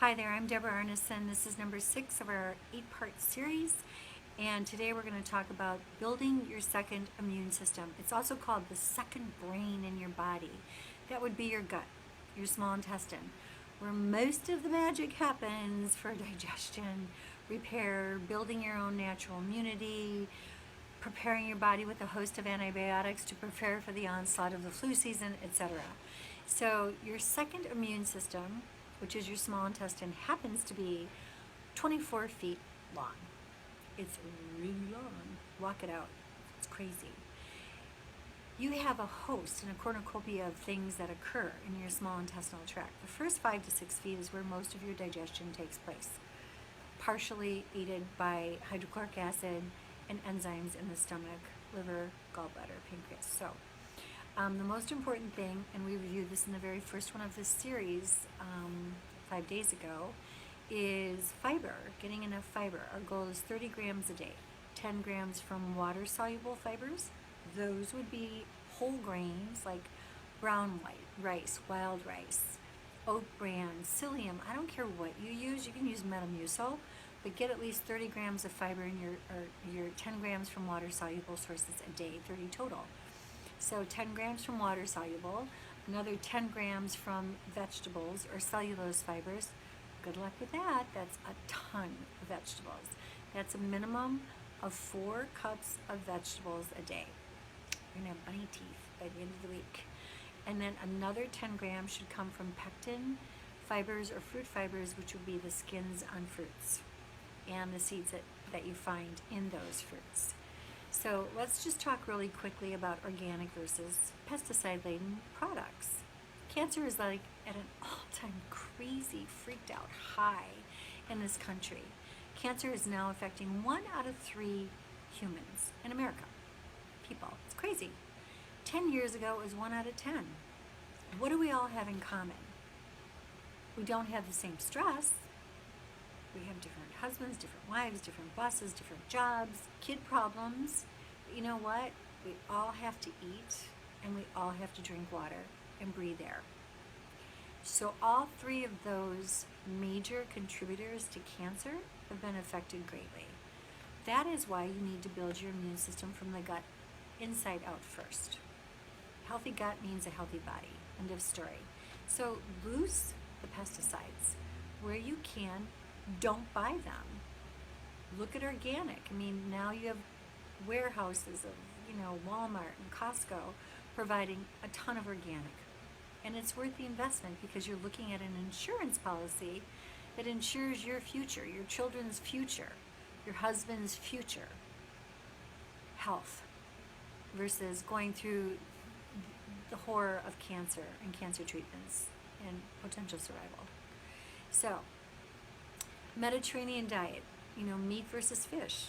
Hi there, I'm Deborah Arneson. This is number 6 of our 8-part series, and today we're going to talk about building your second immune system. It's also called the second brain in your body. That would be your gut, your small intestine, where most of the magic happens for digestion, repair, building your own natural immunity, preparing your body with a host of antibiotics to prepare for the onslaught of the flu season, etc. So your second immune system, which is your small intestine, happens to be 24 feet long. It's really long. Walk it out. It's crazy. You have a host and a cornucopia of things that occur in your small intestinal tract. The first 5 to 6 feet is where most of your digestion takes place, partially aided by hydrochloric acid and enzymes in the stomach, liver, gallbladder, pancreas. So the most important thing, and we reviewed this in the very first one of this series 5 days ago, is fiber, getting enough fiber. Our goal is 30 grams a day, 10 grams from water-soluble fibers. Those would be whole grains like brown white rice, wild rice, oat bran, psyllium. I don't care what you use. You can use Metamucil, but get at least 30 grams of fiber in your 10 grams from water-soluble sources a day, 30 total. So 10 grams from water soluble, another 10 grams from vegetables or cellulose fibers. Good luck with that. That's a ton of vegetables. That's a minimum of 4 cups of vegetables a day. You're going to have bunny teeth by the end of the week. And then another 10 grams should come from pectin fibers or fruit fibers, which would be the skins on fruits and the seeds that you find in those fruits. So let's just talk really quickly about organic versus pesticide-laden products. Cancer is like at an all-time crazy, freaked out high in this country. Cancer is now affecting 1 out of 3 humans in America. People, it's crazy. 10 years ago it was 1 out of 10. What do we all have in common? We don't have the same stress. We have different husbands, different wives, different bosses, different jobs, kid problems. But you know what? We all have to eat and we all have to drink water and breathe air. So all 3 of those major contributors to cancer have been affected greatly. That is why you need to build your immune system from the gut inside out first. Healthy gut means a healthy body. End of story. So lose the pesticides where you can. Don't buy them. Look at organic. I mean, now you have warehouses of, Walmart and Costco providing a ton of organic. And it's worth the investment because you're looking at an insurance policy that insures your future, your children's future, your husband's future health versus going through the horror of cancer and cancer treatments and potential survival. So, Mediterranean diet, meat versus fish.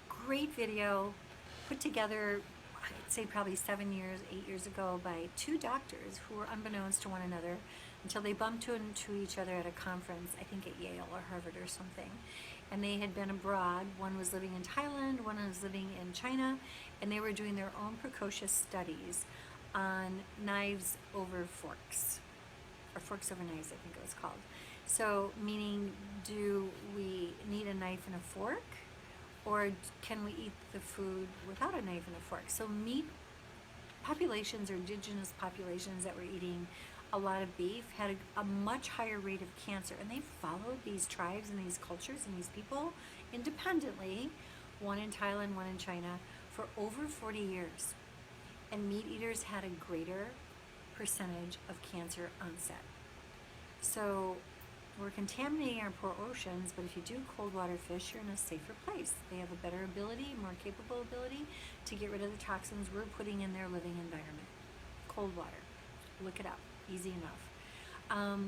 Great video put together, I'd say probably 8 years ago by 2 doctors who were unbeknownst to one another until they bumped into each other at a conference, I think at Yale or Harvard or something. And they had been abroad. One was living in Thailand, one was living in China, and they were doing their own precocious studies on knives over forks, or forks over knives, I think it was called. So, meaning, do we need a knife and a fork, or can we eat the food without a knife and a fork? So meat populations or indigenous populations that were eating a lot of beef had a much higher rate of cancer, and they followed these tribes and these cultures and these people independently, one in Thailand, one in China, for over 40 years. And meat eaters had a greater percentage of cancer onset. So we're contaminating our poor oceans, but if you do cold water fish, you're in a safer place. They have a better ability, more capable ability to get rid of the toxins we're putting in their living environment. Cold water. Look it up. Easy enough.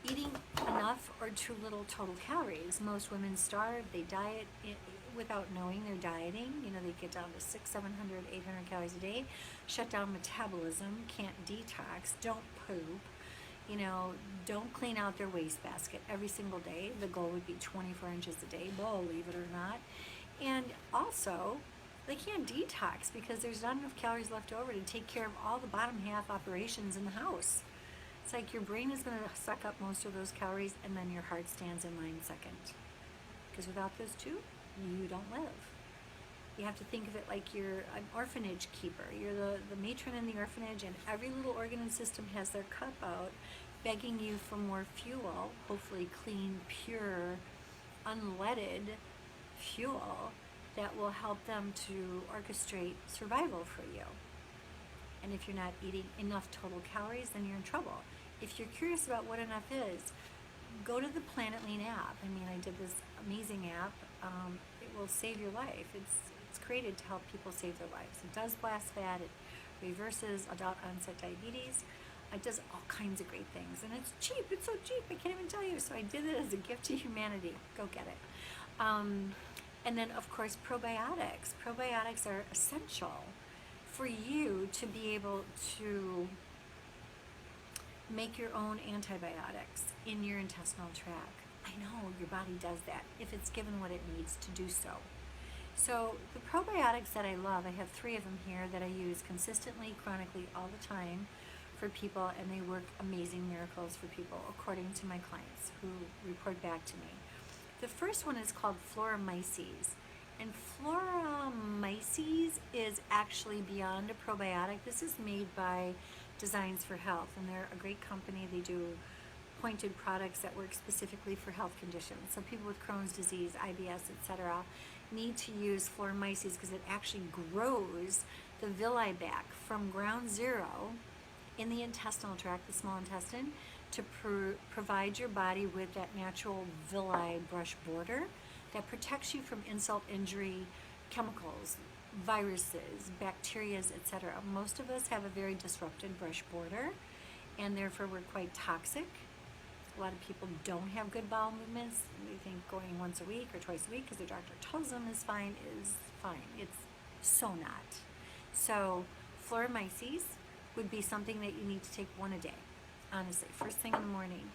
Eating enough or too little total calories. Most women starve. They diet without knowing they're dieting. They get down to 600, 700, 800 calories a day. Shut down metabolism. Can't detox. Don't poop. Don't clean out their wastebasket every single day. The goal would be 24 inches a day, believe it or not. And also, they can't detox because there's not enough calories left over to take care of all the bottom half operations in the house. It's like your brain is going to suck up most of those calories, and then your heart stands in line second. Because without those two, you don't live. You have to think of it like you're an orphanage keeper. You're the matron in the orphanage, and every little organ and system has their cup out, begging you for more fuel, hopefully clean, pure, unleaded fuel that will help them to orchestrate survival for you. And if you're not eating enough total calories, then you're in trouble. If you're curious about what enough is, go to the Planet Lean app. I mean, I did this amazing app. It will save your life. It's created to help people save their lives. It does blast fat. It reverses adult onset diabetes. It does all kinds of great things, and it's cheap. It's so cheap, I can't even tell you. So I did it as a gift to humanity. Go get it. And then, of course, probiotics. Probiotics are essential for you to be able to make your own antibiotics in your intestinal tract. I know your body does that if it's given what it needs to do so. So the probiotics that I love, I have 3 of them here that I use consistently, chronically, all the time for people, and they work amazing miracles for people according to my clients who report back to me. The first one is called Floromyces, and Floromyces is actually beyond a probiotic. This is made by Designs for Health, and they're a great company. They do pointed products that work specifically for health conditions. So people with Crohn's disease, IBS, etc., need to use Floromyces because it actually grows the villi back from ground zero in the intestinal tract, the small intestine, to provide your body with that natural villi brush border that protects you from insult, injury, chemicals, viruses, bacteria, etc. Most of us have a very disrupted brush border, and therefore we're quite toxic. A lot of people don't have good bowel movements. They think going once a week or twice a week because their doctor tells them is fine. It's so not. So Floromyces would be something that you need to take 1 a day, honestly, first thing in the morning.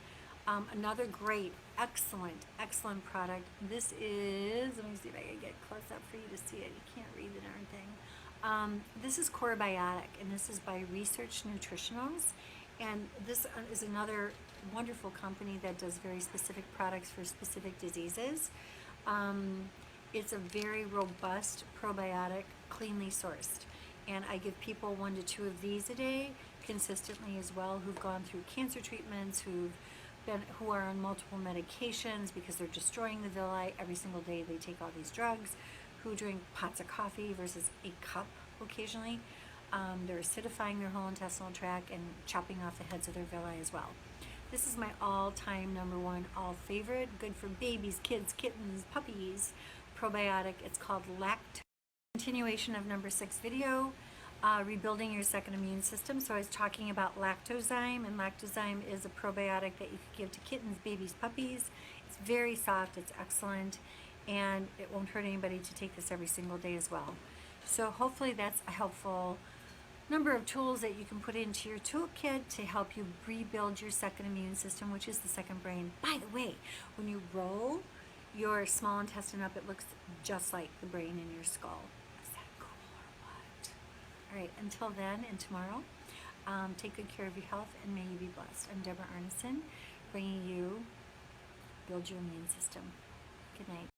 Another great, excellent product. This is, let me see if I can get close up for you to see it. You can't read the darn thing. This is Probiotic, and this is by Research Nutritionals. And this is another wonderful company that does very specific products for specific diseases. It's a very robust probiotic, cleanly sourced. And I give people 1 to 2 of these a day consistently as well, who've gone through cancer treatments, who are on multiple medications because they're destroying the villi. Every single day they take all these drugs, who drink pots of coffee versus a cup occasionally. They're acidifying their whole intestinal tract and chopping off the heads of their villi as well. This is my all-time #1, all favorite, good for babies, kids, kittens, puppies, probiotic. It's called Lactose. Continuation of #6 video, rebuilding your second immune system. So I was talking about Lactozyme, and Lactozyme is a probiotic that you could give to kittens, babies, puppies. It's very soft, it's excellent, and it won't hurt anybody to take this every single day as well. So hopefully that's a helpful number of tools that you can put into your toolkit to help you rebuild your second immune system, which is the second brain. By the way, when you roll your small intestine up, it looks just like the brain in your skull. Is that cool or what? All right, until then and tomorrow, take good care of your health and may you be blessed. I'm Deborah Arneson, bringing you Build Your Immune System. Good night.